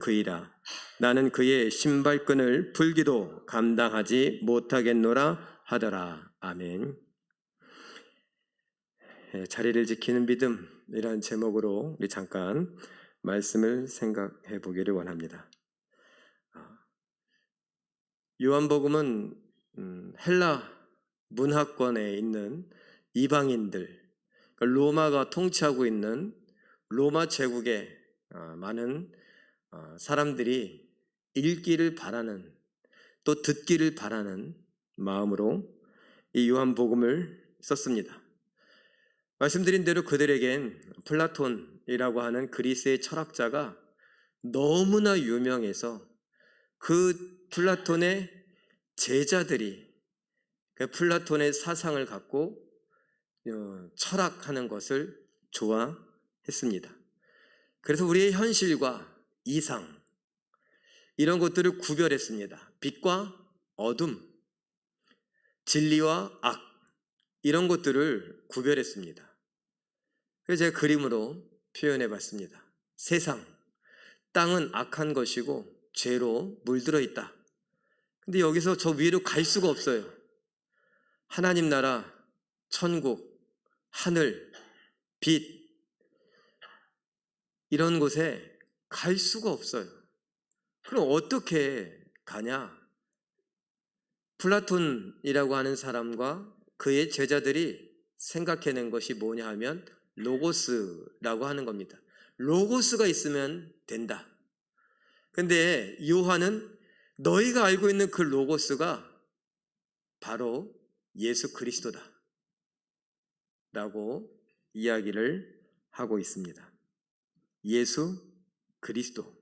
그이라. 나는 그의 신발끈을 풀기도 감당하지 못하겠노라 하더라. 아멘. 자리를 지키는 믿음이란 제목으로 우리 잠깐 말씀을 생각해 보기를 원합니다. 요한복음은 헬라 문화권에 있는 이방인들, 로마가 통치하고 있는 로마 제국의 많은 사람들이 읽기를 바라는, 또 듣기를 바라는 마음으로 이 요한복음을 썼습니다. 말씀드린 대로 그들에겐 플라톤이라고 하는 그리스의 철학자가 너무나 유명해서 그 플라톤의 제자들이 그 플라톤의 사상을 갖고 철학하는 것을 좋아했습니다. 그래서 우리의 현실과 이상, 이런 것들을 구별했습니다. 빛과 어둠, 진리와 악, 이런 것들을 구별했습니다. 그래서 제가 그림으로 표현해 봤습니다. 세상, 땅은 악한 것이고 죄로 물들어 있다. 근데 여기서 저 위로 갈 수가 없어요. 하나님 나라, 천국, 하늘, 빛, 이런 곳에 갈 수가 없어요. 그럼 어떻게 가냐? 플라톤이라고 하는 사람과 그의 제자들이 생각해낸 것이 뭐냐 하면 로고스라고 하는 겁니다. 로고스가 있으면 된다. 근데 요한은 너희가 알고 있는 그 로고스가 바로 예수 그리스도다 라고 이야기를 하고 있습니다. 예수 그리스도.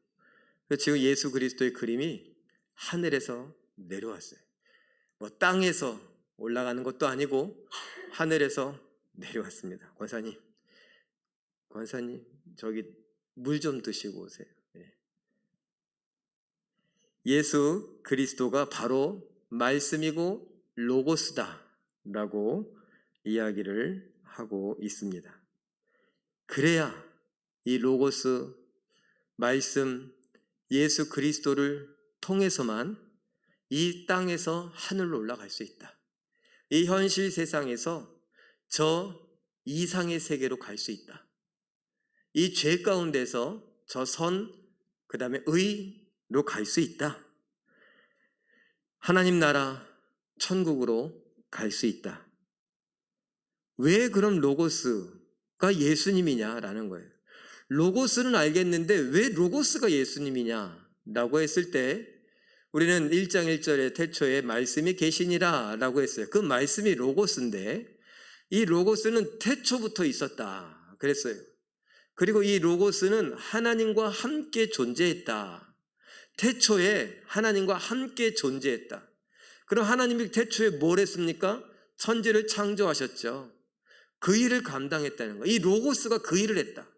지금 예수 그리스도의 그림이 하늘에서 내려왔어요. 뭐 땅에서 올라가는 것도 아니고 하늘에서 내려왔습니다. 권사님 저기 물 좀 드시고 오세요. 예수 그리스도가 바로 말씀이고 로고스다 라고 이야기를 하고 있습니다. 그래야 이 로고스, 말씀, 예수 그리스도를 통해서만 이 땅에서 하늘로 올라갈 수 있다. 이 현실 세상에서 저 이상의 세계로 갈 수 있다. 이 죄 가운데서 저 선, 그 다음에 의로 갈 수 있다. 하나님 나라, 천국으로 갈 수 있다. 왜 그럼 로고스가 예수님이냐라는 거예요. 로고스는 알겠는데 왜 로고스가 예수님이냐라고 했을 때 우리는 1장 1절에 태초에 말씀이 계시니라 라고 했어요. 그 말씀이 로고스인데 이 로고스는 태초부터 있었다 그랬어요. 그리고 이 로고스는 하나님과 함께 존재했다. 태초에 하나님과 함께 존재했다. 그럼 하나님이 태초에 뭘 했습니까? 천지를 창조하셨죠. 그 일을 감당했다는 거예요. 이 로고스가 그 일을 했다.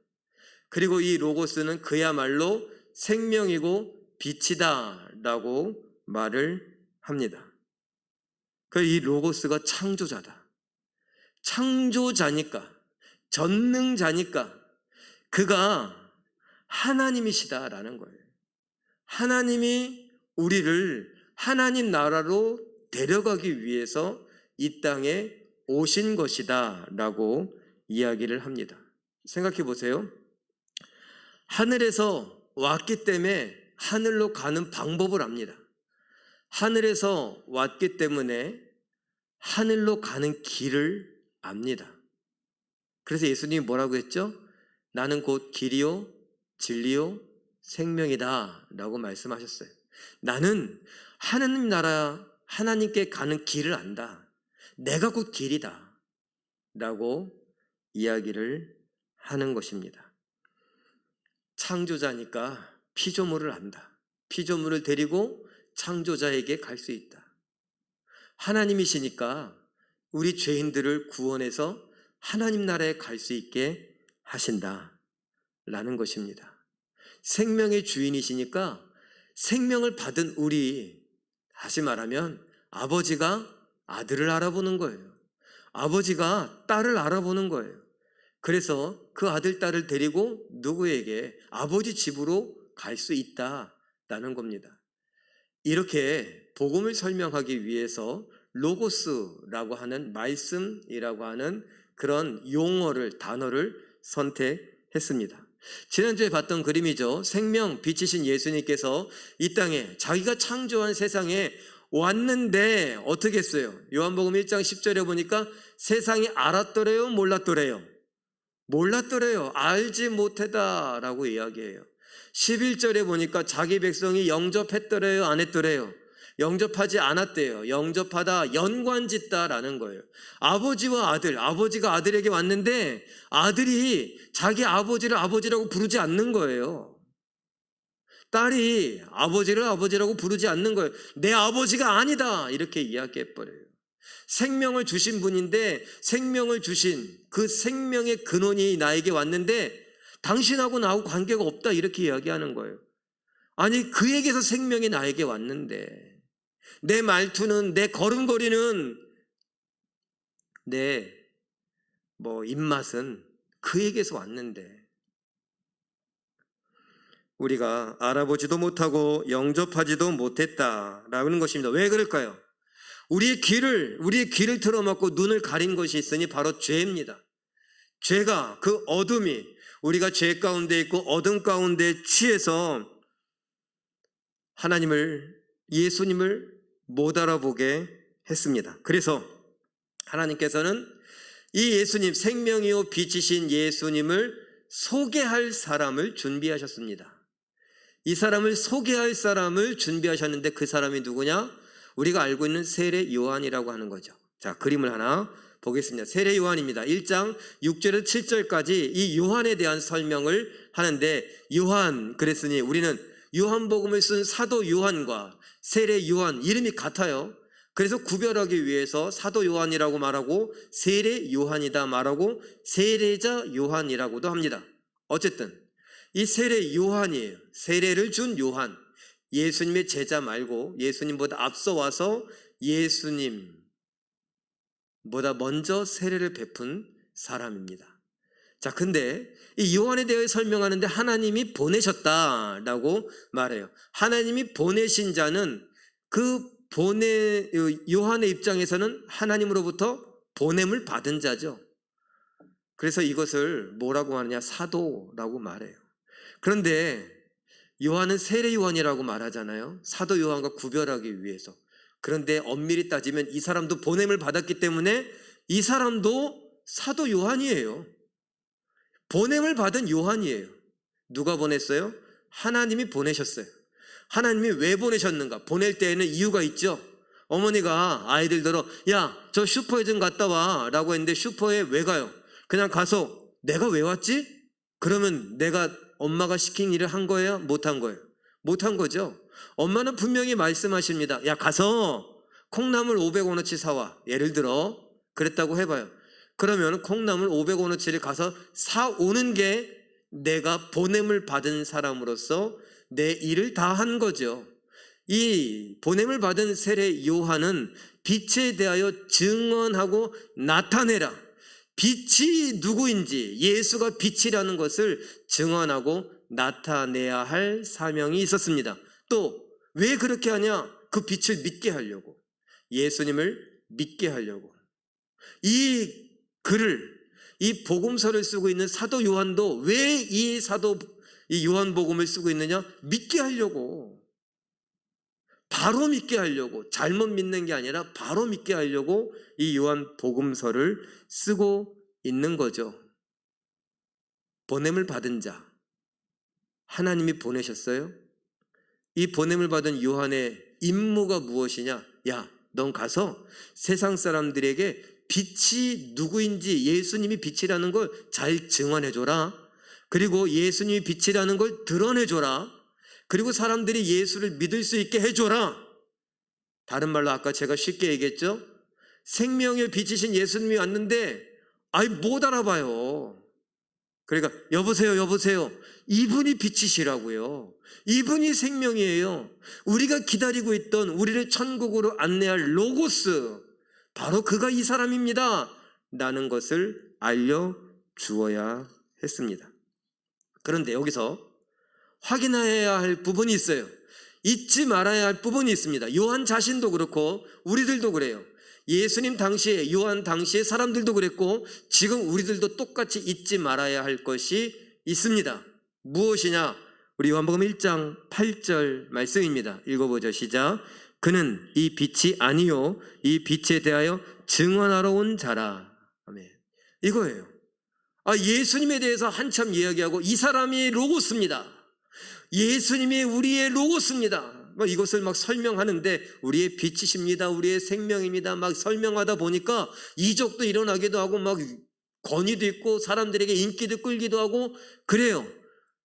그리고 이 로고스는 그야말로 생명이고 빛이다 라고 말을 합니다. 이 로고스가 창조자다. 창조자니까, 전능자니까 그가 하나님이시다라는 거예요. 하나님이 우리를 하나님 나라로 데려가기 위해서 이 땅에 오신 것이다 라고 이야기를 합니다. 생각해 보세요. 하늘에서 왔기 때문에 하늘로 가는 방법을 압니다. 하늘에서 왔기 때문에 하늘로 가는 길을 압니다. 그래서 예수님이 뭐라고 했죠? 나는 곧 길이요 진리요 생명이다 라고 말씀하셨어요. 나는 하나님 나라, 하나님께 가는 길을 안다. 내가 곧 길이다 라고 이야기를 하는 것입니다. 창조자니까 피조물을 안다. 피조물을 데리고 창조자에게 갈 수 있다. 하나님이시니까 우리 죄인들을 구원해서 하나님 나라에 갈 수 있게 하신다 라는 것입니다. 생명의 주인이시니까 생명을 받은 우리, 다시 말하면 아버지가 아들을 알아보는 거예요. 아버지가 딸을 알아보는 거예요. 그래서 그 아들, 딸을 데리고 누구에게? 아버지 집으로 갈 수 있다라는 겁니다. 이렇게 복음을 설명하기 위해서 로고스라고 하는 말씀이라고 하는 그런 용어를, 단어를 선택했습니다. 지난주에 봤던 그림이죠. 생명 빛이신 예수님께서 이 땅에 자기가 창조한 세상에 왔는데 어떻게 했어요? 요한복음 1장 10절에 보니까 세상이 알았더래요, 몰랐더래요? 몰랐더래요. 알지 못하다라고 이야기해요. 11절에 보니까 자기 백성이 영접했더래요, 안 했더래요? 영접하지 않았대요. 영접하다 연관짓다라는 거예요. 아버지와 아들, 아버지가 아들에게 왔는데 아들이 자기 아버지를 아버지라고 부르지 않는 거예요. 딸이 아버지를 아버지라고 부르지 않는 거예요. 내 아버지가 아니다 이렇게 이야기해버려요. 생명을 주신 분인데 생명을 주신 그 생명의 근원이 나에게 왔는데 당신하고 나하고 관계가 없다 이렇게 이야기하는 거예요. 아니 그에게서 생명이 나에게 왔는데 내 말투는, 내 걸음걸이는, 내 입맛은 그에게서 왔는데 우리가 알아보지도 못하고 영접하지도 못했다라는 것입니다. 왜 그럴까요? 우리의 귀를 틀어막고 눈을 가린 것이 있으니 바로 죄입니다. 죄가, 그 어둠이, 우리가 죄 가운데 있고 어둠 가운데 취해서 하나님을, 예수님을 못 알아보게 했습니다. 그래서 하나님께서는 이 예수님, 생명이요 빛이신 예수님을 소개할 사람을 준비하셨습니다. 이 사람을 소개할 사람을 준비하셨는데 그 사람이 누구냐? 우리가 알고 있는 세례 요한이라고 하는 거죠. 자, 그림을 하나 보겠습니다. 세례 요한입니다. 1장 6절에서 7절까지 이 요한에 대한 설명을 하는데, 요한 그랬으니 우리는 요한복음을 쓴 사도 요한과 세례 요한 이름이 같아요. 그래서 구별하기 위해서 사도 요한이라고 말하고 세례 요한이다 말하고 세례자 요한이라고도 합니다. 어쨌든 이 세례 요한이에요. 세례를 준 요한, 예수님의 제자 말고 예수님보다 앞서 와서 예수님보다 먼저 세례를 베푼 사람입니다. 자, 근데 이 요한에 대해 설명하는데 하나님이 보내셨다라고 말해요. 하나님이 보내신 자는 요한의 입장에서는 하나님으로부터 보냄을 받은 자죠. 그래서 이것을 뭐라고 하느냐? 사도라고 말해요. 그런데 요한은 세례 요한이라고 말하잖아요. 사도 요한과 구별하기 위해서. 그런데 엄밀히 따지면 이 사람도 보냄을 받았기 때문에 이 사람도 사도 요한이에요. 보냄을 받은 요한이에요. 누가 보냈어요? 하나님이 보내셨어요. 하나님이 왜 보내셨는가? 보낼 때에는 이유가 있죠. 어머니가 아이들더러 야, 저 슈퍼에 좀 갔다 와 라고 했는데 슈퍼에 왜 가요? 그냥 가서 내가 왜 왔지? 그러면 내가 엄마가 시킨 일을 한 거예요? 못한 거예요? 못한 거죠. 엄마는 분명히 말씀하십니다. 야, 가서 콩나물 500원어치 사와. 예를 들어 그랬다고 해봐요. 그러면 콩나물 500원어치를 가서 사오는 게 내가 보냄을 받은 사람으로서 내 일을 다 한 거죠. 이 보냄을 받은 세례 요한은 빛에 대하여 증언하고 나타내라. 빛이 누구인지, 예수가 빛이라는 것을 증언하고 나타내야 할 사명이 있었습니다. 또 왜 그렇게 하냐? 그 빛을 믿게 하려고, 예수님을 믿게 하려고. 이 글을, 이 복음서를 쓰고 있는 사도 요한도 왜 이 요한복음을 쓰고 있느냐? 믿게 하려고, 바로 믿게 하려고, 잘못 믿는 게 아니라 바로 믿게 하려고 이 요한복음서를 쓰고 있는 거죠. 보냄을 받은 자, 하나님이 보내셨어요. 이 보냄을 받은 요한의 임무가 무엇이냐? 야, 넌 가서 세상 사람들에게 빛이 누구인지, 예수님이 빛이라는 걸 잘 증언해줘라. 그리고 예수님이 빛이라는 걸 드러내줘라. 그리고 사람들이 예수를 믿을 수 있게 해줘라. 다른 말로 아까 제가 쉽게 얘기했죠. 생명의 빛이신 예수님이 왔는데 못 알아봐요. 그러니까 여보세요. 이분이 빛이시라고요. 이분이 생명이에요. 우리가 기다리고 있던, 우리를 천국으로 안내할 로고스, 바로 그가 이 사람입니다 라는 것을 알려주어야 했습니다. 그런데 여기서 확인해야 할 부분이 있어요. 잊지 말아야 할 부분이 있습니다. 요한 자신도 그렇고 우리들도 그래요. 예수님 당시에, 요한 당시에 사람들도 그랬고 지금 우리들도 똑같이 잊지 말아야 할 것이 있습니다. 무엇이냐? 우리 요한복음 1장 8절 말씀입니다. 읽어보죠. 시작. 그는 이 빛이 아니요 이 빛에 대하여 증언하러 온 자라. 아멘. 이거예요. 예수님에 대해서 한참 이야기하고 이 사람이 로고스입니다. 예수님이 우리의 로고스입니다. 이것을 막 설명하는데 우리의 빛이십니다. 우리의 생명입니다. 막 설명하다 보니까 이적도 일어나기도 하고 막 권위도 있고 사람들에게 인기도 끌기도 하고 그래요.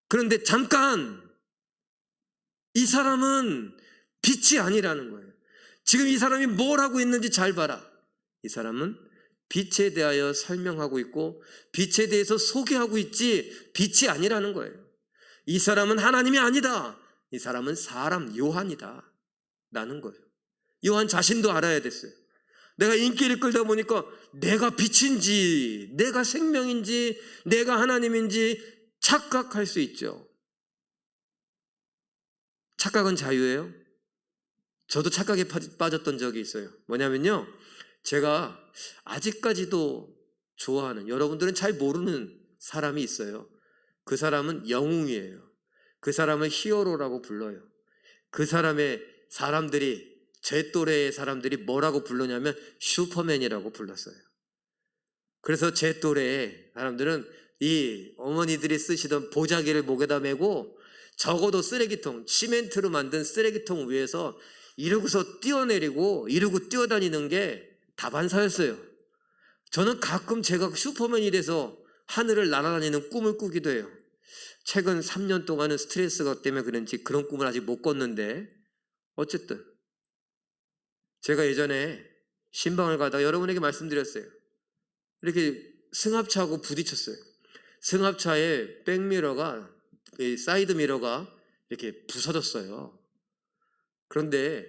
그런데 잠깐, 이 사람은 빛이 아니라는 거예요. 지금 이 사람이 뭘 하고 있는지 잘 봐라. 이 사람은 빛에 대하여 설명하고 있고 빛에 대해서 소개하고 있지 빛이 아니라는 거예요. 이 사람은 하나님이 아니다. 이 사람은 사람 요한이다 라는 거예요. 요한 자신도 알아야 됐어요. 내가 인기를 끌다 보니까 내가 빛인지 내가 생명인지 내가 하나님인지 착각할 수 있죠. 착각은 자유예요. 저도 착각에 빠졌던 적이 있어요. 뭐냐면요, 제가 아직까지도 좋아하는, 여러분들은 잘 모르는 사람이 있어요. 그 사람은 영웅이에요. 그 사람을 히어로라고 불러요. 그 사람의 사람들이, 제 또래의 사람들이 뭐라고 부르냐면 슈퍼맨이라고 불렀어요. 그래서 제 또래의 사람들은 이 어머니들이 쓰시던 보자기를 목에다 메고 적어도 쓰레기통, 시멘트로 만든 쓰레기통 위에서 이러고서 뛰어내리고 이러고 뛰어다니는 게 다반사였어요. 저는 가끔 제가 슈퍼맨이 돼서 하늘을 날아다니는 꿈을 꾸기도 해요. 최근 3년 동안은 스트레스가 때문에 그런지 그런 꿈을 아직 못 꿨는데, 어쨌든 제가 예전에 신방을 가다가 여러분에게 말씀드렸어요. 이렇게 승합차하고 부딪혔어요. 승합차의 백미러가, 사이드 미러가 이렇게 부서졌어요. 그런데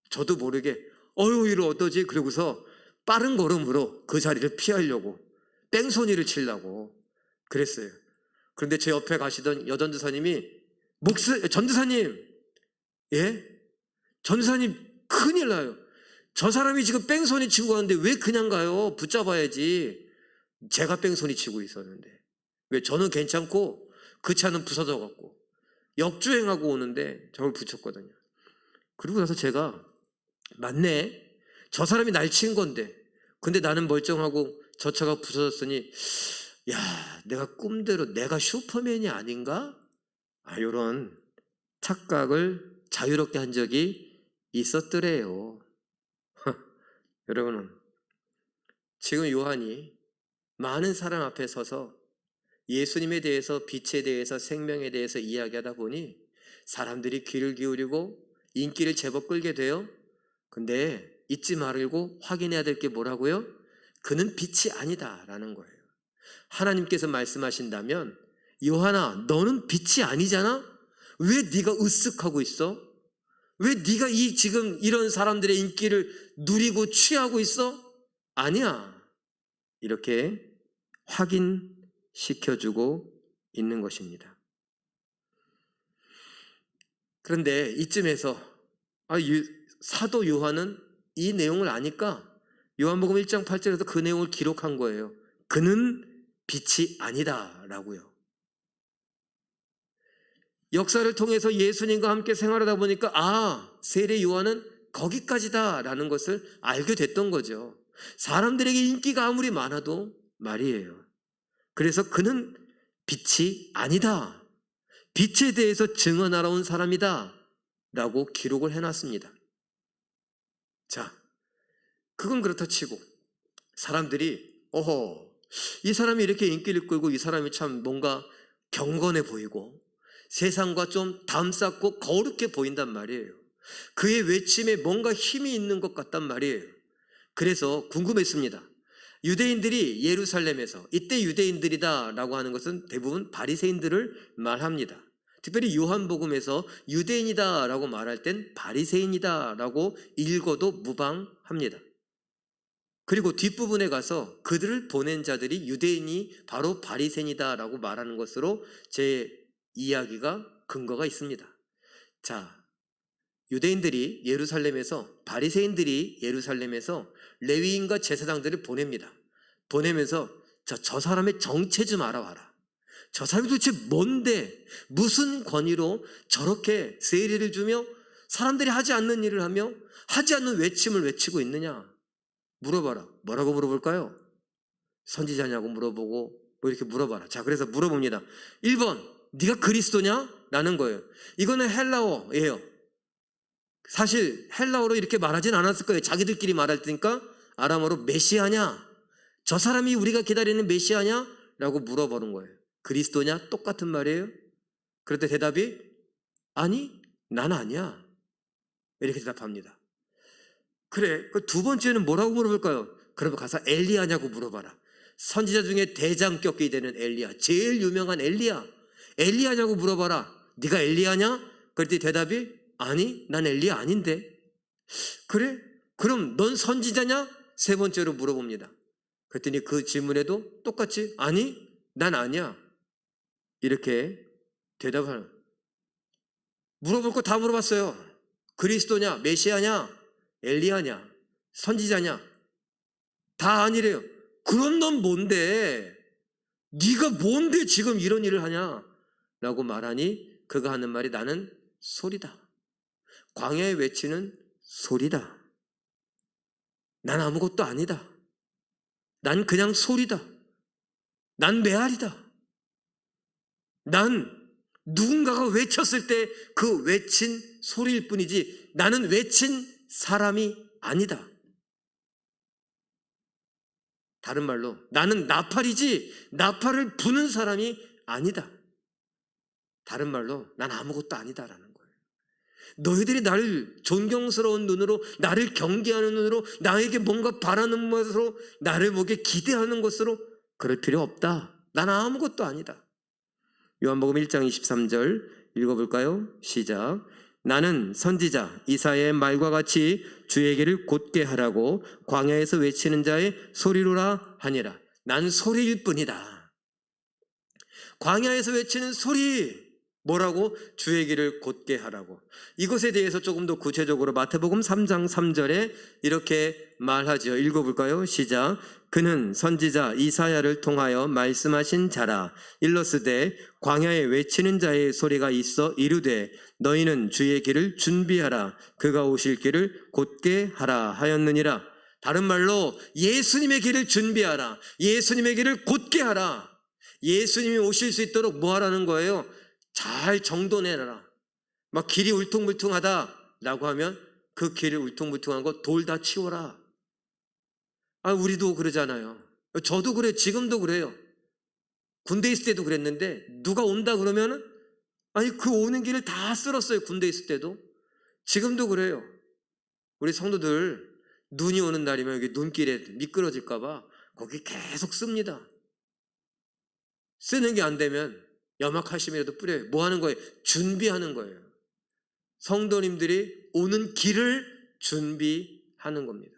저도 모르게 이거 어떠지? 그러고서 빠른 걸음으로 그 자리를 피하려고 뺑소니를 치려고 그랬어요. 그런데 제 옆에 가시던 여전도사님이 전도사님, 예? 전도사님 큰일 나요. 저 사람이 지금 뺑소니 치고 가는데 왜 그냥 가요? 붙잡아야지. 제가 뺑소니 치고 있었는데 왜 저는 괜찮고 그 차는 부서져갖고 역주행하고 오는데 저를 붙였거든요. 그리고 나서 제가, 맞네, 저 사람이 날 친 건데 근데 나는 멀쩡하고 저 차가 부서졌으니 야, 내가 꿈대로 내가 슈퍼맨이 아닌가? 이런 착각을 자유롭게 한 적이 있었더래요. 여러분은 지금 요한이 많은 사람 앞에 서서 예수님에 대해서, 빛에 대해서, 생명에 대해서 이야기하다 보니 사람들이 귀를 기울이고 인기를 제법 끌게 돼요. 근데 잊지 말고 확인해야 될 게 뭐라고요? 그는 빛이 아니다 라는 거예요. 하나님께서 말씀하신다면, 요한아, 너는 빛이 아니잖아? 왜 네가 으쓱하고 있어? 왜 네가 지금 이런 사람들의 인기를 누리고 취하고 있어? 아니야. 이렇게 확인시켜주고 있는 것입니다. 그런데 이쯤에서 사도 요한은 이 내용을 아니까 요한복음 1장 8절에서 그 내용을 기록한 거예요. 그는 빛이 아니다 라고요. 역사를 통해서 예수님과 함께 생활하다 보니까 세례 요한은 거기까지다 라는 것을 알게 됐던 거죠. 사람들에게 인기가 아무리 많아도 말이에요. 그래서 그는 빛이 아니다, 빛에 대해서 증언하러 온 사람이다 라고 기록을 해놨습니다. 자, 그건 그렇다 치고 사람들이 이 사람이 이렇게 인기를 끌고 이 사람이 참 뭔가 경건해 보이고 세상과 좀 담쌓고 거룩해 보인단 말이에요. 그의 외침에 뭔가 힘이 있는 것 같단 말이에요. 그래서 궁금했습니다. 유대인들이 예루살렘에서, 이때 유대인들이다 라고 하는 것은 대부분 바리새인들을 말합니다. 특별히 요한복음에서 유대인이다 라고 말할 땐 바리새인이다 라고 읽어도 무방합니다. 그리고 뒷부분에 가서 그들을 보낸 자들이 유대인이 바로 바리새인이다 라고 말하는 것으로 제 이야기가 근거가 있습니다. 자, 유대인들이 예루살렘에서 바리새인들이 예루살렘에서 레위인과 제사장들을 보냅니다. 보내면서 저 사람의 정체 좀 알아봐라. 저 사람이 도대체 뭔데 무슨 권위로 저렇게 세례를 주며 사람들이 하지 않는 일을 하며 하지 않는 외침을 외치고 있느냐 물어봐라. 뭐라고 물어볼까요? 선지자냐고 물어보고 뭐 이렇게 물어봐라. 자, 그래서 물어봅니다. 1번 네가 그리스도냐? 라는 거예요. 이거는 헬라어예요. 사실 헬라어로 이렇게 말하진 않았을 거예요. 자기들끼리 말할 테니까 아람어로 메시아냐? 저 사람이 우리가 기다리는 메시아냐? 라고 물어보는 거예요. 그리스도냐? 똑같은 말이에요. 그럴 때 대답이 아니, 난 아니야. 이렇게 대답합니다. 그래, 그 두 번째는 뭐라고 물어볼까요? 그러면 가서 엘리야냐고 물어봐라. 선지자 중에 대장격이 되는 엘리야, 제일 유명한 엘리야. 엘리야냐고 물어봐라. 네가 엘리야냐? 그랬더니 대답이 아니, 난 엘리야 아닌데. 그래? 그럼 넌 선지자냐? 세 번째로 물어봅니다. 그랬더니 그 질문에도 똑같이 아니, 난 아니야. 이렇게 대답하는. 물어볼 거 다 물어봤어요. 그리스도냐? 메시아냐? 엘리야냐? 선지자냐? 다 아니래요. 그럼 넌 뭔데? 네가 뭔데 지금 이런 일을 하냐? 라고 말하니 그가 하는 말이 나는 소리다. 광야에 외치는 소리다. 난 아무것도 아니다. 난 그냥 소리다. 난 메아리다. 난 누군가가 외쳤을 때 그 외친 소리일 뿐이지 나는 외친 사람이 아니다. 다른 말로 나는 나팔이지 나팔을 부는 사람이 아니다. 다른 말로 난 아무것도 아니다라는 거예요. 너희들이 나를 존경스러운 눈으로 나를 경계하는 눈으로 나에게 뭔가 바라는 것으로 나를 보게 기대하는 것으로 그럴 필요 없다. 난 아무것도 아니다. 요한복음 1장 23절 읽어볼까요? 시작. 나는 선지자 이사야의 말과 같이 주의 길을 곧게 하라고 광야에서 외치는 자의 소리로라 하니라. 난 소리일 뿐이다. 광야에서 외치는 소리 뭐라고? 주의 길을 곧게 하라고. 이것에 대해서 조금 더 구체적으로 마태복음 3장 3절에 이렇게 말하죠. 읽어볼까요? 시작. 그는 선지자 이사야를 통하여 말씀하신 자라. 일러스되 광야에 외치는 자의 소리가 있어 이르되 너희는 주의 길을 준비하라. 그가 오실 길을 곧게 하라 하였느니라. 다른 말로 예수님의 길을 준비하라. 예수님의 길을 곧게 하라. 예수님이 오실 수 있도록 뭐 하라는 거예요? 잘 정돈해놔라. 막 길이 울퉁불퉁하다 라고 하면 그 길이 울퉁불퉁한 거 돌 다 치워라. 우리도 그러잖아요. 저도 그래요. 지금도 그래요. 군대 있을 때도 그랬는데 누가 온다 그러면은 그 오는 길을 다 쓸었어요. 군대 있을 때도. 지금도 그래요. 우리 성도들 눈이 오는 날이면 여기 눈길에 미끄러질까 봐 거기 계속 씁니다. 쓰는 게 안 되면 염화칼슘이라도 뿌려요. 뭐 하는 거예요? 준비하는 거예요. 성도님들이 오는 길을 준비하는 겁니다.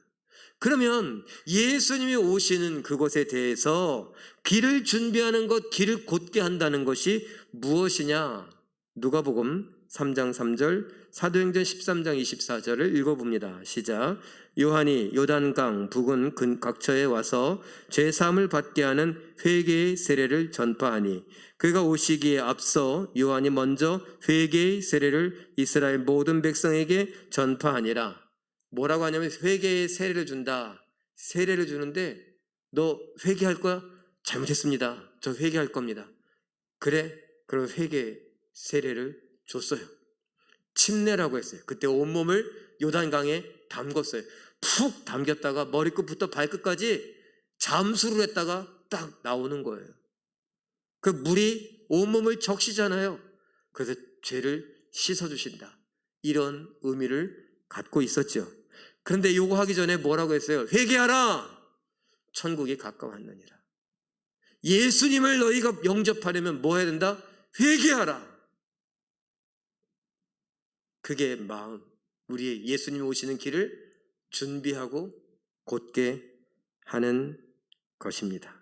그러면 예수님이 오시는 그것에 대해서 길을 준비하는 것, 길을 곧게 한다는 것이 무엇이냐? 누가복음 3장 3절, 사도행전 13장 24절을 읽어봅니다. 시작. 요한이 요단강 부근 각처에 와서 죄사함을 받게 하는 회개의 세례를 전파하니 그가 오시기에 앞서 요한이 먼저 회개의 세례를 이스라엘 모든 백성에게 전파하니라. 뭐라고 하냐면 회개의 세례를 준다. 세례를 주는데 너 회개할 거야? 잘못했습니다. 저 회개할 겁니다. 그래? 그럼 회개 세례를 줬어요. 침례라고 했어요. 그때 온몸을 요단강에 담궜어요. 푹 담겼다가 머리끝부터 발끝까지 잠수를 했다가 딱 나오는 거예요. 그 물이 온몸을 적시잖아요. 그래서 죄를 씻어주신다. 이런 의미를 갖고 있었죠. 그런데 요거 하기 전에 뭐라고 했어요? 회개하라! 천국이 가까웠느니라. 예수님을 너희가 영접하려면 뭐 해야 된다? 회개하라! 그게 마음, 우리의 예수님 오시는 길을 준비하고 곧게 하는 것입니다.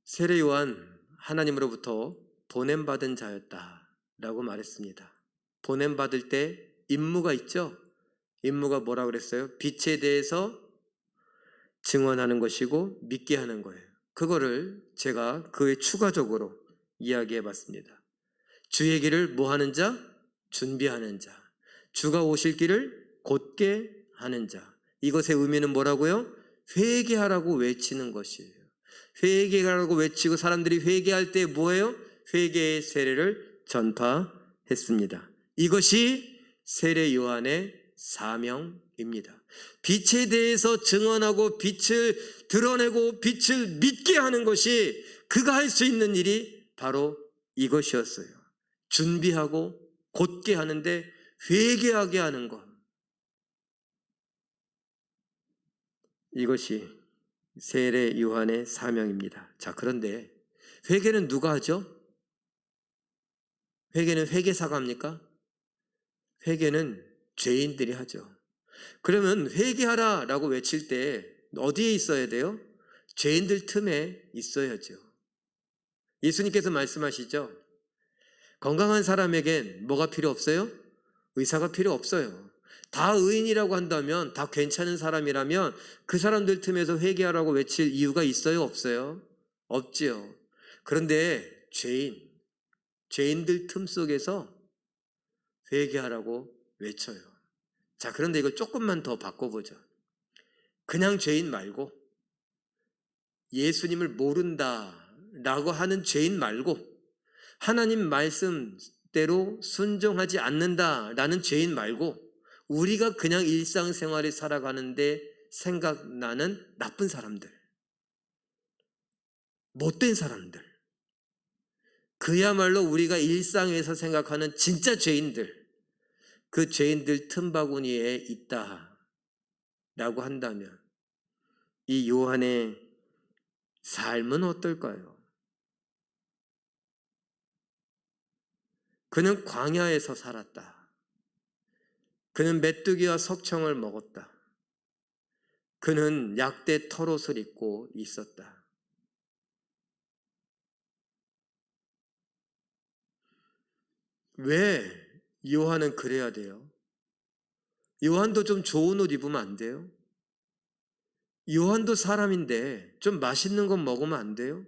세례 요한 하나님으로부터 보냄받은 자였다라고 말했습니다. 보냄받을 때 임무가 있죠. 임무가 뭐라고 그랬어요? 빛에 대해서 증언하는 것이고 믿게 하는 거예요. 그거를 제가 그에 추가적으로 이야기해 봤습니다. 주의 길을 뭐 하는 자? 준비하는 자. 주가 오실 길을 곧게 하는 자. 이것의 의미는 뭐라고요? 회개하라고 외치는 것이에요. 회개하라고 외치고 사람들이 회개할 때 뭐예요? 회개의 세례를 전파했습니다. 이것이 세례 요한의 사명입니다. 빛에 대해서 증언하고 빛을 드러내고 빛을 믿게 하는 것이 그가 할 수 있는 일이 바로 이것이었어요. 준비하고 곧게 하는데 회개하게 하는 것. 이것이 세례 요한의 사명입니다. 자, 그런데 회개는 누가 하죠? 회개는 회개사가 합니까? 회개는 죄인들이 하죠. 그러면 회개하라 라고 외칠 때 어디에 있어야 돼요? 죄인들 틈에 있어야죠. 예수님께서 말씀하시죠. 건강한 사람에겐 뭐가 필요 없어요? 의사가 필요 없어요. 다 의인이라고 한다면, 다 괜찮은 사람이라면 그 사람들 틈에서 회개하라고 외칠 이유가 있어요? 없어요? 없지요. 그런데 죄인들 틈 속에서 회개하라고 외쳐요. 자, 그런데 이걸 조금만 더 바꿔보죠. 그냥 죄인 말고 예수님을 모른다라고 하는 죄인 말고 하나님 말씀대로 순종하지 않는다라는 죄인 말고 우리가 그냥 일상생활에 살아가는데 생각나는 나쁜 사람들, 못된 사람들, 그야말로 우리가 일상에서 생각하는 진짜 죄인들, 그 죄인들 틈바구니에 있다라고 한다면 이 요한의 삶은 어떨까요? 그는 광야에서 살았다. 그는 메뚜기와 석청을 먹었다. 그는 약대 털옷을 입고 있었다. 왜 요한은 그래야 돼요? 요한도 좀 좋은 옷 입으면 안 돼요? 요한도 사람인데 좀 맛있는 것 먹으면 안 돼요?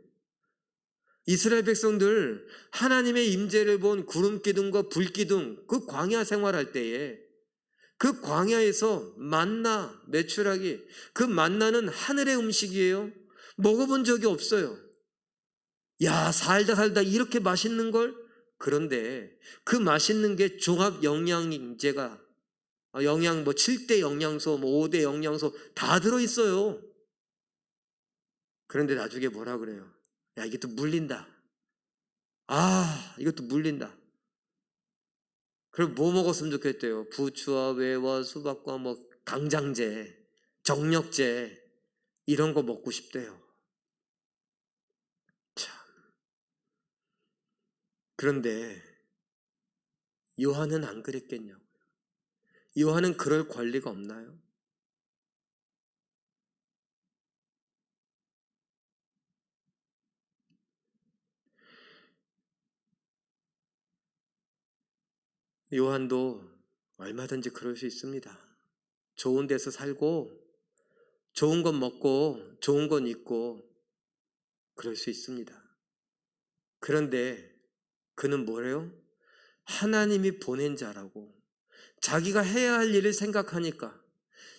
이스라엘 백성들 하나님의 임재를 본 구름 기둥과 불 기둥 그 광야 생활할 때에 그 광야에서 만나 메추라기 그 만나는 하늘의 음식이에요. 먹어본 적이 없어요. 야, 살다 이렇게 맛있는 걸? 그런데 그 맛있는 게 종합 영양제가 영양 7대 영양소 5대 영양소 다 들어있어요. 그런데 나중에 뭐라 그래요? 야, 이게 또 물린다. 아, 이것도 물린다. 그럼 뭐 먹었으면 좋겠대요? 부추와 외와 수박과 강장제, 정력제 이런 거 먹고 싶대요. 참. 그런데 요한은 안 그랬겠냐고요. 요한은 그럴 권리가 없나요? 요한도 얼마든지 그럴 수 있습니다. 좋은 데서 살고 좋은 건 먹고 좋은 건 입고 그럴 수 있습니다. 그런데 그는 뭐래요? 하나님이 보낸 자라고 자기가 해야 할 일을 생각하니까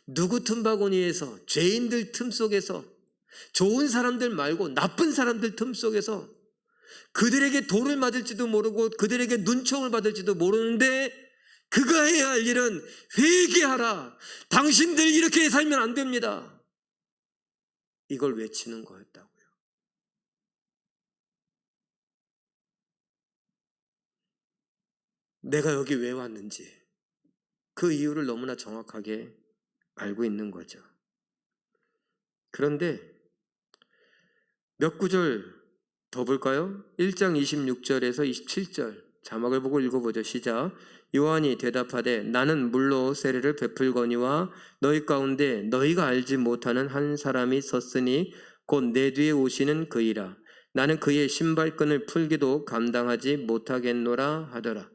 누구 틈바구니에서 죄인들 틈 속에서 좋은 사람들 말고 나쁜 사람들 틈 속에서 그들에게 돌을 맞을지도 모르고 그들에게 눈총을 받을지도 모르는데 그가 해야 할 일은 회개하라. 당신들 이렇게 살면 안 됩니다. 이걸 외치는 거였다고요. 내가 여기 왜 왔는지 그 이유를 너무나 정확하게 알고 있는 거죠. 그런데 몇 구절 더 볼까요? 1장 26절에서 27절 자막을 보고 읽어보죠. 시작. 요한이 대답하되 나는 물로 세례를 베풀거니와 너희 가운데 너희가 알지 못하는 한 사람이 섰으니 곧 내 뒤에 오시는 그이라. 나는 그의 신발끈을 풀기도 감당하지 못하겠노라 하더라.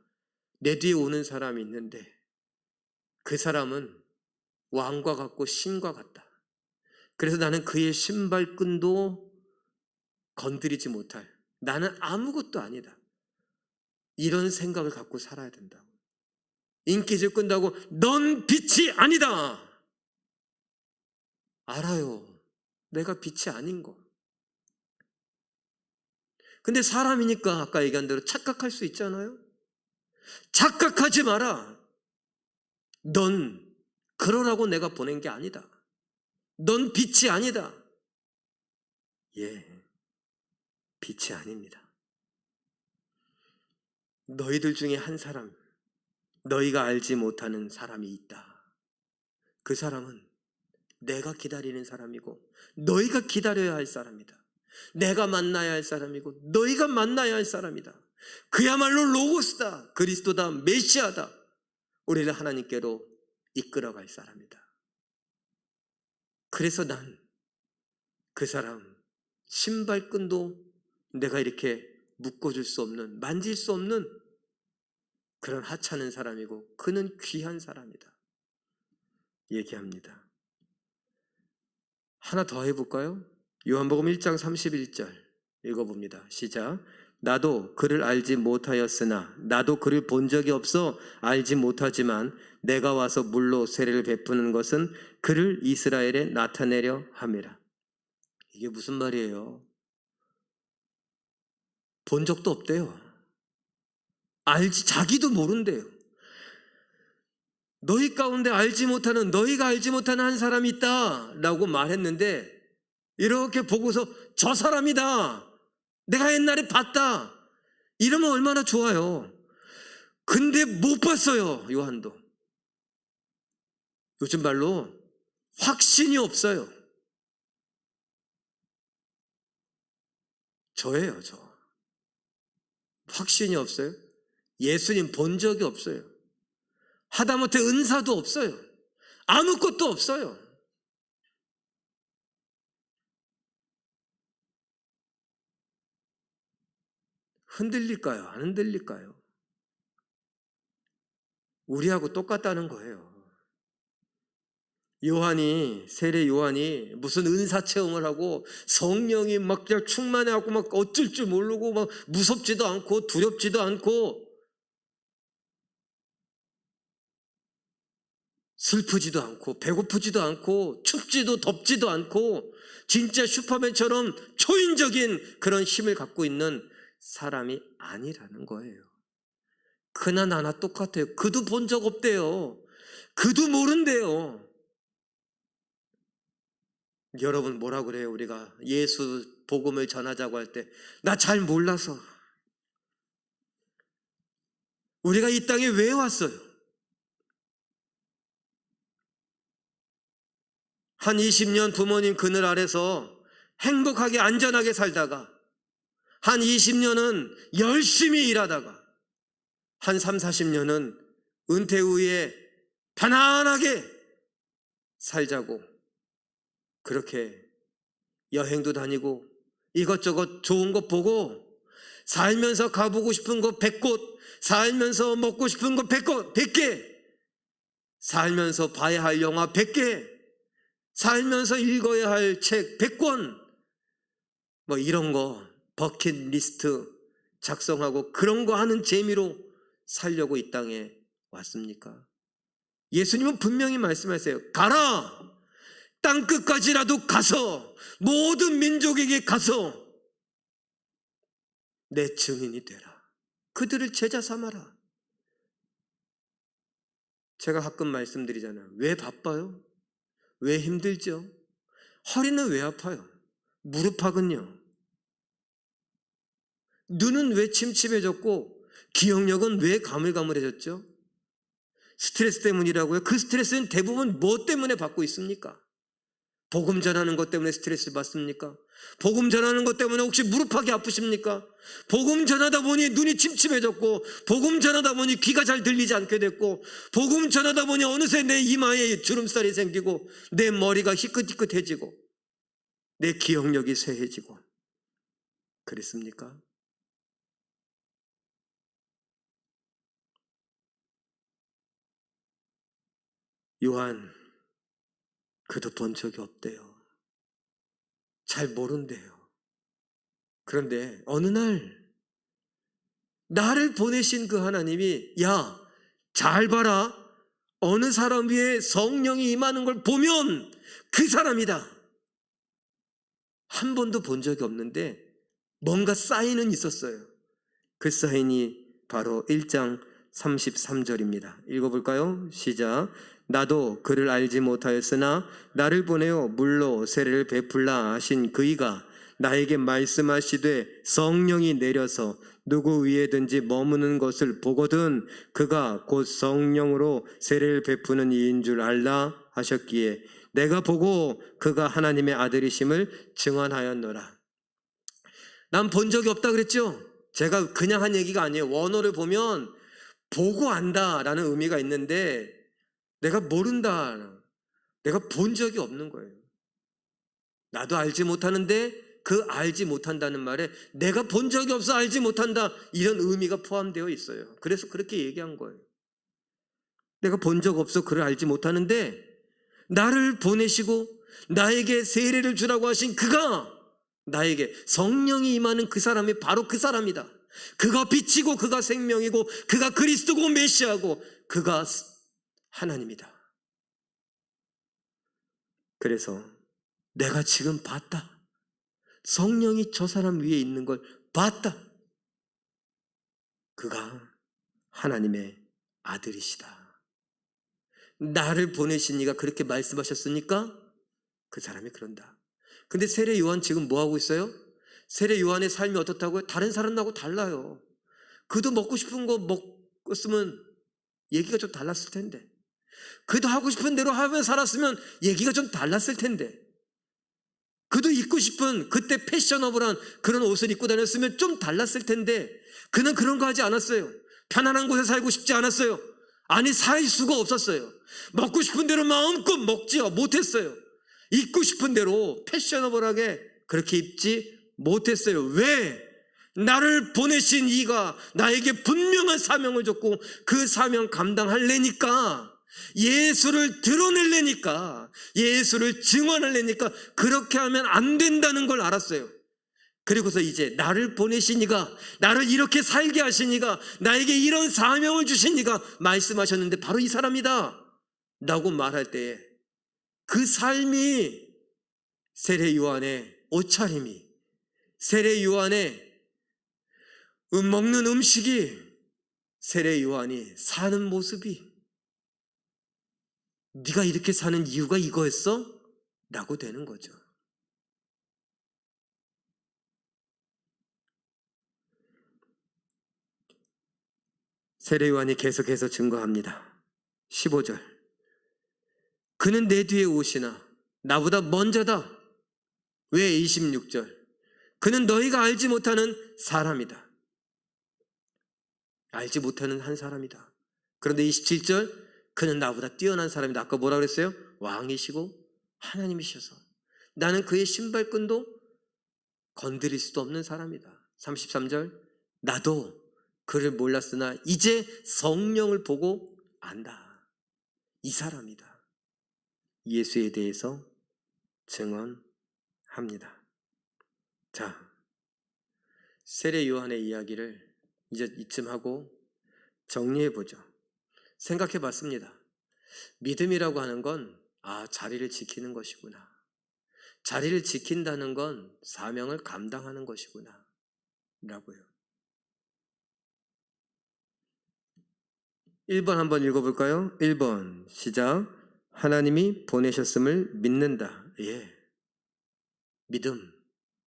내 뒤에 오는 사람이 있는데 그 사람은 왕과 같고 신과 같다. 그래서 나는 그의 신발끈도 건드리지 못할, 나는 아무것도 아니다, 이런 생각을 갖고 살아야 된다고. 인기질 끈다고 넌 빛이 아니다. 알아요, 내가 빛이 아닌 거. 근데 사람이니까 아까 얘기한 대로 착각할 수 있잖아요. 착각하지 마라. 넌 그러라고 내가 보낸 게 아니다. 넌 빛이 아니다. 예, 빛이 아닙니다. 너희들 중에 한 사람, 너희가 알지 못하는 사람이 있다. 그 사람은 내가 기다리는 사람이고 너희가 기다려야 할 사람이다. 내가 만나야 할 사람이고 너희가 만나야 할 사람이다. 그야말로 로고스다, 그리스도다, 메시아다. 우리를 하나님께로 이끌어갈 사람이다. 그래서 난 그 사람 신발끈도 내가 이렇게 묶어줄 수 없는, 만질 수 없는 그런 하찮은 사람이고 그는 귀한 사람이다 얘기합니다. 하나 더 해볼까요? 요한복음 1장 31절 읽어봅니다. 시작. 나도 그를 알지 못하였으나 나도 그를 본 적이 없어 알지 못하지만 내가 와서 물로 세례를 베푸는 것은 그를 이스라엘에 나타내려 함이라. 이게 무슨 말이에요? 본 적도 없대요. 자기도 모른대요. 너희 가운데 너희가 알지 못하는 한 사람이 있다 라고 말했는데, 이렇게 보고서 저 사람이다, 내가 옛날에 봤다, 이러면 얼마나 좋아요. 근데 못 봤어요. 요한도 요즘 말로 확신이 없어요. 저예요, 저. 확신이 없어요. 예수님 본 적이 없어요. 하다못해 은사도 없어요. 아무것도 없어요. 흔들릴까요? 안 흔들릴까요? 우리하고 똑같다는 거예요. 세례 요한이 무슨 은사 체험을 하고 성령이 막 충만해갖고 막 어쩔 줄 모르고 막 무섭지도 않고 두렵지도 않고 슬프지도 않고 배고프지도 않고 춥지도 덥지도 않고 진짜 슈퍼맨처럼 초인적인 그런 힘을 갖고 있는 사람이 아니라는 거예요. 그나 나나 똑같아요. 그도 본 적 없대요. 그도 모른대요. 여러분 뭐라 그래요? 우리가 예수 복음을 전하자고 할 때 나 잘 몰라서. 우리가 이 땅에 왜 왔어요? 한 20년 부모님 그늘 아래서 행복하게 안전하게 살다가 한 20년은 열심히 일하다가 한 3, 40년은 은퇴 후에 편안하게 살자고 그렇게 여행도 다니고 이것저것 좋은 것 보고 살면서 가보고 싶은 거 100곳, 살면서 먹고 싶은 거 100개, 살면서 봐야 할 영화 100개, 살면서 읽어야 할 책 100권, 뭐 이런 거 버킷리스트 작성하고 그런 거 하는 재미로 살려고 이 땅에 왔습니까? 예수님은 분명히 말씀하세요. 가라! 땅끝까지라도 가서 모든 민족에게 가서 내 증인이 되라. 그들을 제자 삼아라. 제가 가끔 말씀드리잖아요. 왜 바빠요? 왜 힘들죠? 허리는 왜 아파요? 무릎팍은요? 눈은 왜 침침해졌고 기억력은 왜 가물가물해졌죠? 스트레스 때문이라고요? 그 스트레스는 대부분 뭐 때문에 받고 있습니까? 복음 전하는 것 때문에 스트레스 받습니까? 복음 전하는 것 때문에 혹시 무릎팍이 아프십니까? 복음 전하다 보니 눈이 침침해졌고 복음 전하다 보니 귀가 잘 들리지 않게 됐고 복음 전하다 보니 어느새 내 이마에 주름살이 생기고 내 머리가 희끗희끗해지고 내 기억력이 쇠해지고 그랬습니까? 요한, 그도 본 적이 없대요. 잘 모른대요. 그런데 어느 날 나를 보내신 그 하나님이, 야, 잘 봐라. 어느 사람 위에 성령이 임하는 걸 보면 그 사람이다. 한 번도 본 적이 없는데 뭔가 사인은 있었어요. 그 사인이 바로 1장 33절입니다. 읽어볼까요? 시작. 나도 그를 알지 못하였으나 나를 보내어 물로 세례를 베풀라 하신 그이가 나에게 말씀하시되 성령이 내려서 누구 위에든지 머무는 것을 보거든 그가 곧 성령으로 세례를 베푸는 이인 줄 알라 하셨기에 내가 보고 그가 하나님의 아들이심을 증언하였노라. 난 본 적이 없다 그랬죠? 제가 그냥 한 얘기가 아니에요. 원어를 보면 보고 안다라는 의미가 있는데 내가 모른다. 내가 본 적이 없는 거예요. 나도 알지 못하는데 그 알지 못한다는 말에 내가 본 적이 없어 알지 못한다 이런 의미가 포함되어 있어요. 그래서 그렇게 얘기한 거예요. 내가 본 적 없어 그를 알지 못하는데 나를 보내시고 나에게 세례를 주라고 하신 그가 나에게 성령이 임하는 그 사람이 바로 그 사람이다. 그가 빛이고 그가 생명이고 그가 그리스도고 메시아고 그가 하나님이다. 그래서 내가 지금 봤다. 성령이 저 사람 위에 있는 걸 봤다. 그가 하나님의 아들이시다. 나를 보내신 이가 그렇게 말씀하셨으니까 그 사람이 그런다. 근데 세례 요한 지금 뭐 하고 있어요? 세례 요한의 삶이 어떻다고요? 다른 사람하고 달라요. 그도 먹고 싶은 거 먹었으면 얘기가 좀 달랐을 텐데, 그도 하고 싶은 대로 하며 살았으면 얘기가 좀 달랐을 텐데, 그도 입고 싶은 그때 패셔너블한 그런 옷을 입고 다녔으면 좀 달랐을 텐데, 그는 그런 거 하지 않았어요. 편안한 곳에 살고 싶지 않았어요. 아니, 살 수가 없었어요. 먹고 싶은 대로 마음껏 먹지요 못했어요. 입고 싶은 대로 패셔너블하게 그렇게 입지 못했어요. 왜? 나를 보내신 이가 나에게 분명한 사명을 줬고 그 사명 감당하려니까, 예수를 드러내려니까, 예수를 증언하려니까 그렇게 하면 안 된다는 걸 알았어요. 그리고서 이제 나를 보내신 이가, 나를 이렇게 살게 하신 이가, 나에게 이런 사명을 주신 이가 말씀하셨는데 바로 이 사람이다 라고 말할 때 그 삶이 세례 요한의 옷차림이, 세례 요한의 먹는 음식이, 세례 요한이 사는 모습이, 네가 이렇게 사는 이유가 이거였어? 라고 되는 거죠. 세례 요한이 계속해서 증거합니다. 15절. 그는 내 뒤에 오시나 나보다 먼저다. 왜? 26절. 그는 너희가 알지 못하는 사람이다. 알지 못하는 한 사람이다. 그런데 27절. 그는 나보다 뛰어난 사람이다. 아까 뭐라 그랬어요? 왕이시고 하나님이셔서 나는 그의 신발끈도 건드릴 수도 없는 사람이다. 33절. 나도 그를 몰랐으나 이제 성령을 보고 안다. 이 사람이다. 예수에 대해서 증언합니다. 자, 세례 요한의 이야기를 이제 이쯤 하고 정리해 보죠. 생각해 봤습니다. 믿음이라고 하는 건 자리를 지키는 것이구나. 자리를 지킨다는 건 사명을 감당하는 것이구나 라고요. 1번 한번 읽어볼까요? 1번 시작. 하나님이 보내셨음을 믿는다. 예, 믿음.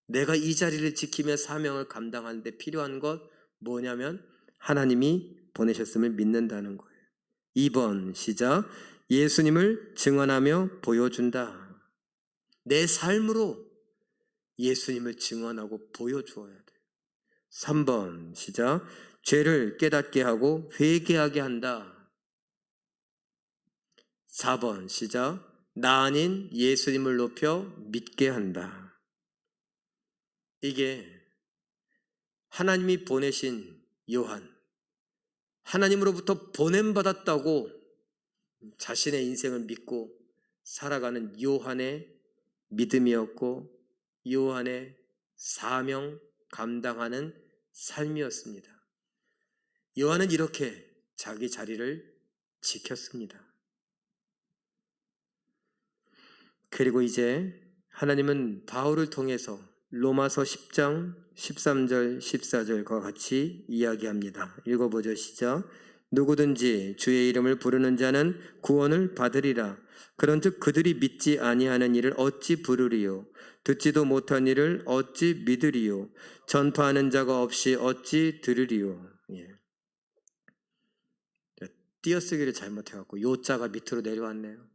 내가 이 자리를 지키며 사명을 감당하는데 필요한 것 뭐냐면 하나님이 보내셨음을 믿는다는 거예요. 2번 시작. 예수님을 증언하며 보여준다. 내 삶으로 예수님을 증언하고 보여주어야 돼요. 3번 시작. 죄를 깨닫게 하고 회개하게 한다. 4번 시작. 나 아닌 예수님을 높여 믿게 한다. 이게 하나님이 보내신 요한, 하나님으로부터 보냄받았다고 자신의 인생을 믿고 살아가는 요한의 믿음이었고 요한의 사명 감당하는 삶이었습니다. 요한은 이렇게 자기 자리를 지켰습니다. 그리고 이제 하나님은 바울을 통해서 로마서 10장 13절 14절과 같이 이야기합니다. 읽어보죠. 시작. 누구든지 주의 이름을 부르는 자는 구원을 받으리라. 그런즉 그들이 믿지 아니하는 일을 어찌 부르리요? 듣지도 못한 일을 어찌 믿으리요? 전파하는 자가 없이 어찌 들으리요? 띄어쓰기를 잘못해갖고 요자가 밑으로 내려왔네요.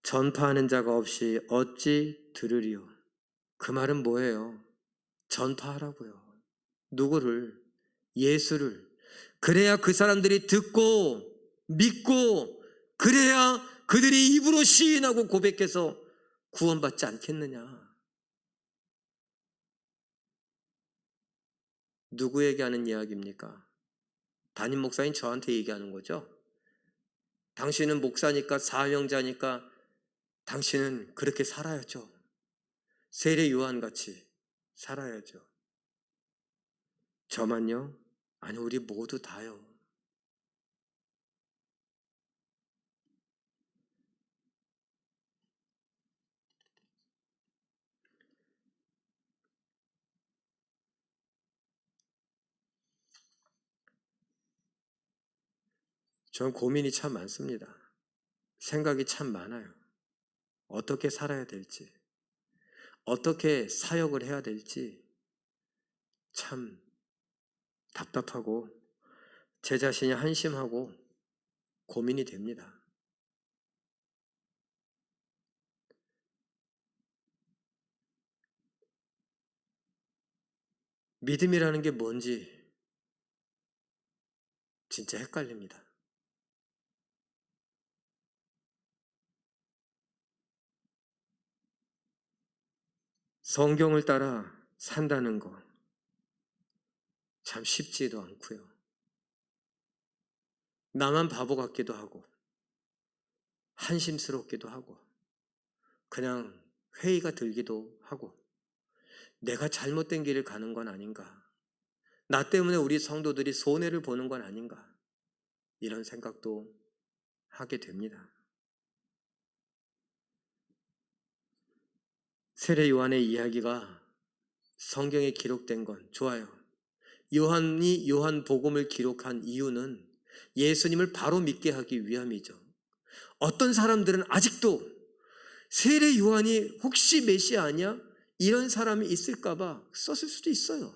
전파하는 자가 없이 어찌 들으리요? 그 말은 뭐예요? 전파하라고요. 누구를? 예수를. 그래야 그 사람들이 듣고 믿고 그래야 그들이 입으로 시인하고 고백해서 구원받지 않겠느냐. 누구에게 하는 이야기입니까? 담임 목사인 저한테 얘기하는 거죠. 당신은 목사니까 사명자니까 당신은 그렇게 살아야죠. 세례 요한같이 살아야죠. 저만요? 아니, 우리 모두 다요. 전 고민이 참 많습니다. 생각이 참 많아요. 어떻게 살아야 될지, 어떻게 사역을 해야 될지 참 답답하고 제 자신이 한심하고 고민이 됩니다. 믿음이라는 게 뭔지 진짜 헷갈립니다. 성경을 따라 산다는 거 참 쉽지도 않고요. 나만 바보 같기도 하고 한심스럽기도 하고 그냥 회의가 들기도 하고 내가 잘못된 길을 가는 건 아닌가, 나 때문에 우리 성도들이 손해를 보는 건 아닌가, 이런 생각도 하게 됩니다. 세례 요한의 이야기가 성경에 기록된 건 좋아요. 요한이 요한복음을 기록한 이유는 예수님을 바로 믿게 하기 위함이죠. 어떤 사람들은 아직도 세례 요한이 혹시 메시아 아니야? 이런 사람이 있을까 봐 썼을 수도 있어요.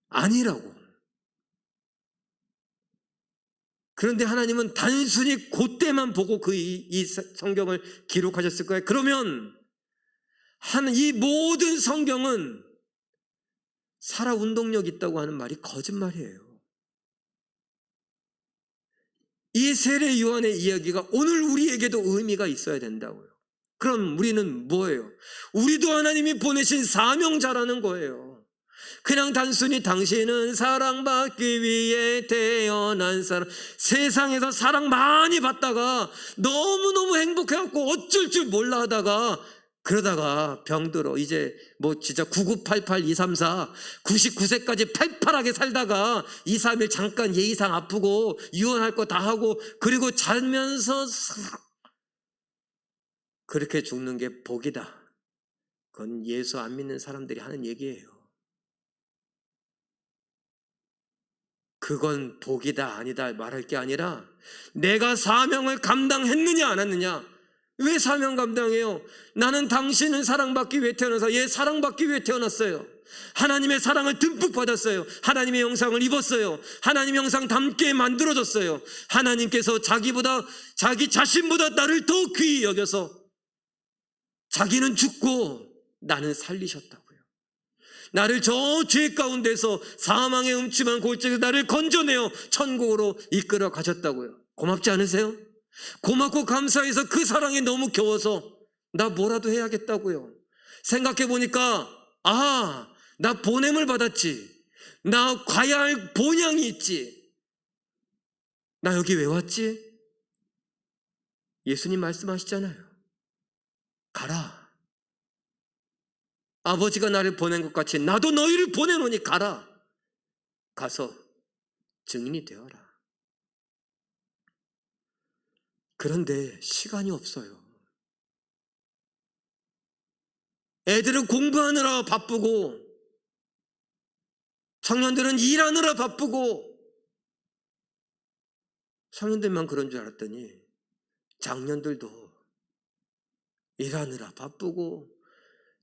아니라고. 그런데 하나님은 단순히 그때만 보고 이 성경을 기록하셨을 거예요. 그러면 이 모든 성경은 살아 운동력 있다고 하는 말이 거짓말이에요. 이 세례 요한의 이야기가 오늘 우리에게도 의미가 있어야 된다고요. 그럼 우리는 뭐예요? 우리도 하나님이 보내신 사명자라는 거예요. 그냥 단순히 당신은 사랑받기 위해 태어난 사람, 세상에서 사랑 많이 받다가 너무너무 행복해갖고 어쩔 줄 몰라 하다가 그러다가 병들어 이제 뭐 진짜 9988 234 99세까지 팔팔하게 살다가 2, 3일 잠깐 예의상 아프고 유언할 거 다 하고 그리고 자면서 그렇게 죽는 게 복이다. 그건 예수 안 믿는 사람들이 하는 얘기예요. 그건 복이다 아니다 말할 게 아니라 내가 사명을 감당했느냐 안 했느냐. 왜 사명 감당해요? 나는 당신은 사랑받기 위해 태어나서 얘 사랑받기 위해 태어났어요. 하나님의 사랑을 듬뿍 받았어요. 하나님의 형상을 입었어요. 하나님의 형상 닮게 만들어졌어요. 하나님께서 자기 자신보다 나를 더 귀히 여겨서 자기는 죽고 나는 살리셨다고요. 나를 저 죄 가운데서 사망의 음침한 골짜기에서 나를 건져내어 천국으로 이끌어 가셨다고요. 고맙지 않으세요? 고맙고 감사해서 그 사랑이 너무 겨워서 나 뭐라도 해야겠다고요. 생각해 보니까 나 보냄을 받았지. 나 가야 할 본향이 있지. 나 여기 왜 왔지? 예수님 말씀하시잖아요. 가라. 아버지가 나를 보낸 것 같이 나도 너희를 보내노니 가라. 가서 증인이 되어라. 그런데 시간이 없어요. 애들은 공부하느라 바쁘고 청년들은 일하느라 바쁘고 청년들만 그런 줄 알았더니 장년들도 일하느라 바쁘고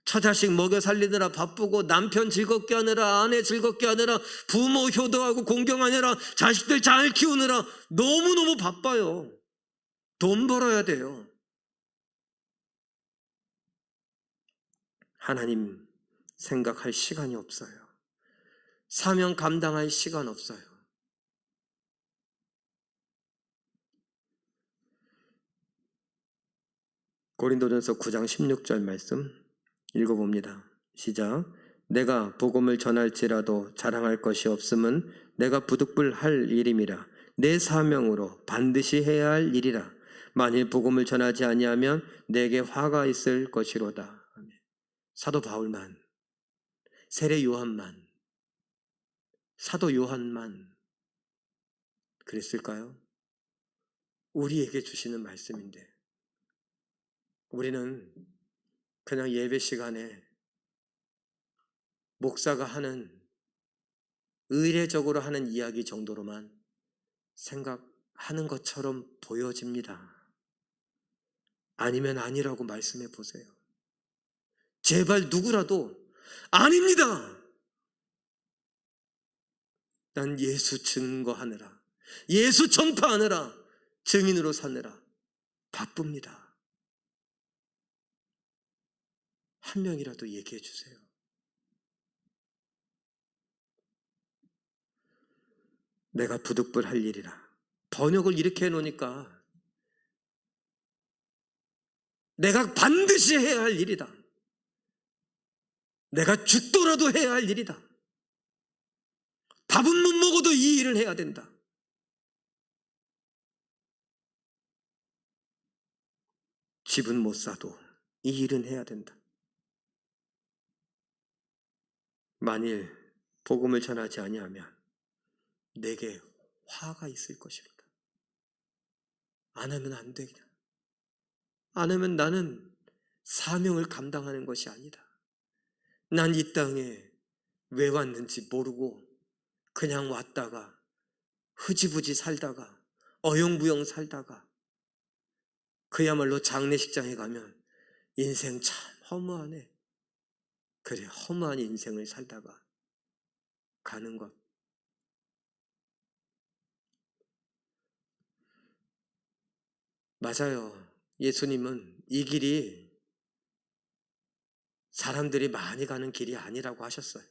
처자식 먹여 살리느라 바쁘고 남편 즐겁게 하느라 아내 즐겁게 하느라 부모 효도하고 공경하느라 자식들 잘 키우느라 너무너무 바빠요. 돈 벌어야 돼요. 하나님 생각할 시간이 없어요. 사명 감당할 시간 없어요. 고린도전서 9장 16절 말씀 읽어봅니다. 시작. 내가 복음을 전할지라도 자랑할 것이 없음은 내가 부득불할 일임이라. 내 사명으로 반드시 해야 할 일이라. 만일 복음을 전하지 아니하면 내게 화가 있을 것이로다. 사도 바울만, 세례 요한만, 사도 요한만 그랬을까요? 우리에게 주시는 말씀인데 우리는 그냥 예배 시간에 목사가 하는 의례적으로 하는 이야기 정도로만 생각하는 것처럼 보여집니다. 아니면 아니라고 말씀해 보세요. 제발 누구라도 아닙니다. 난 예수 증거하느라, 예수 전파하느라, 증인으로 사느라 바쁩니다. 한 명이라도 얘기해 주세요. 내가 부득불할 일이라. 번역을 이렇게 해놓으니까 내가 반드시 해야 할 일이다. 내가 죽더라도 해야 할 일이다. 밥은 못 먹어도 이 일을 해야 된다. 집은 못 사도 이 일은 해야 된다. 만일 복음을 전하지 아니하면 내게 화가 있을 것이로다. 안 하면 안 되겠다. 안 하면 나는 사명을 감당하는 것이 아니다. 난 이 땅에 왜 왔는지 모르고 그냥 왔다가 흐지부지 살다가 어영부영 살다가 그야말로 장례식장에 가면 인생 참 허무하네. 그래, 허무한 인생을 살다가 가는 것. 맞아요. 예수님은 이 길이 사람들이 많이 가는 길이 아니라고 하셨어요.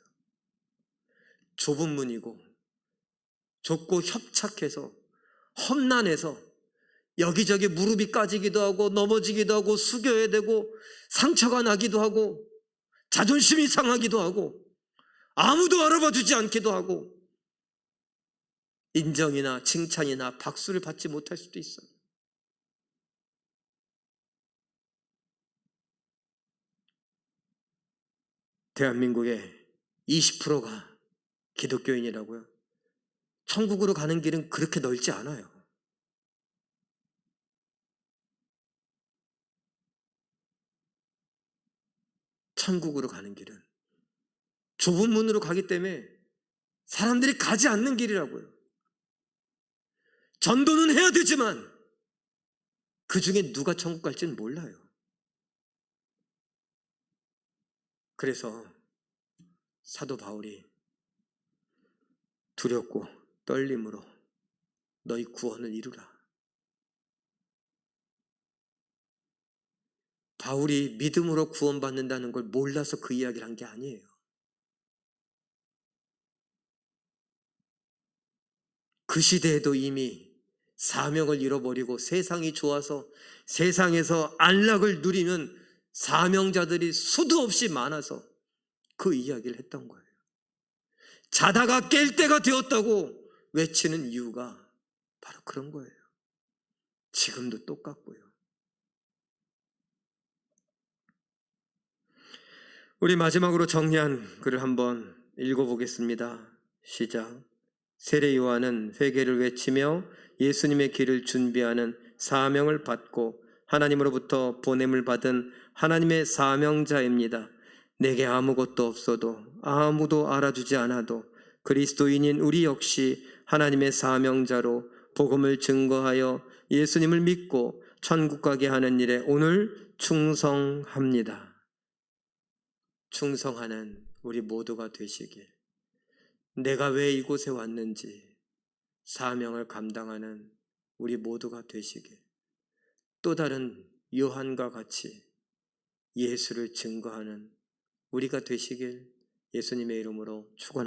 좁은 문이고 좁고 협착해서 험난해서 여기저기 무릎이 까지기도 하고 넘어지기도 하고 숙여야 되고 상처가 나기도 하고 자존심이 상하기도 하고 아무도 알아봐 주지 않기도 하고 인정이나 칭찬이나 박수를 받지 못할 수도 있어요. 대한민국의 20%가 기독교인이라고요? 천국으로 가는 길은 그렇게 넓지 않아요. 천국으로 가는 길은 좁은 문으로 가기 때문에 사람들이 가지 않는 길이라고요. 전도는 해야 되지만 그 중에 누가 천국 갈지는 몰라요. 그래서 사도 바울이 두렵고 떨림으로 너희 구원을 이루라. 바울이 믿음으로 구원받는다는 걸 몰라서 그 이야기를 한 게 아니에요. 그 시대에도 이미 사명을 잃어버리고 세상이 좋아서 세상에서 안락을 누리는 사명자들이 수도 없이 많아서 그 이야기를 했던 거예요. 자다가 깰 때가 되었다고 외치는 이유가 바로 그런 거예요. 지금도 똑같고요. 우리 마지막으로 정리한 글을 한번 읽어보겠습니다. 시작. 세례 요한은 회개를 외치며 예수님의 길을 준비하는 사명을 받고 하나님으로부터 보냄을 받은 하나님의 사명자입니다. 내게 아무것도 없어도 아무도 알아주지 않아도 그리스도인인 우리 역시 하나님의 사명자로 복음을 증거하여 예수님을 믿고 천국 가게 하는 일에 오늘 충성합니다. 충성하는 우리 모두가 되시길, 내가 왜 이곳에 왔는지 사명을 감당하는 우리 모두가 되시길, 또 다른 요한과 같이 예수를 증거하는 우리가 되시길 예수님의 이름으로 축원합니다.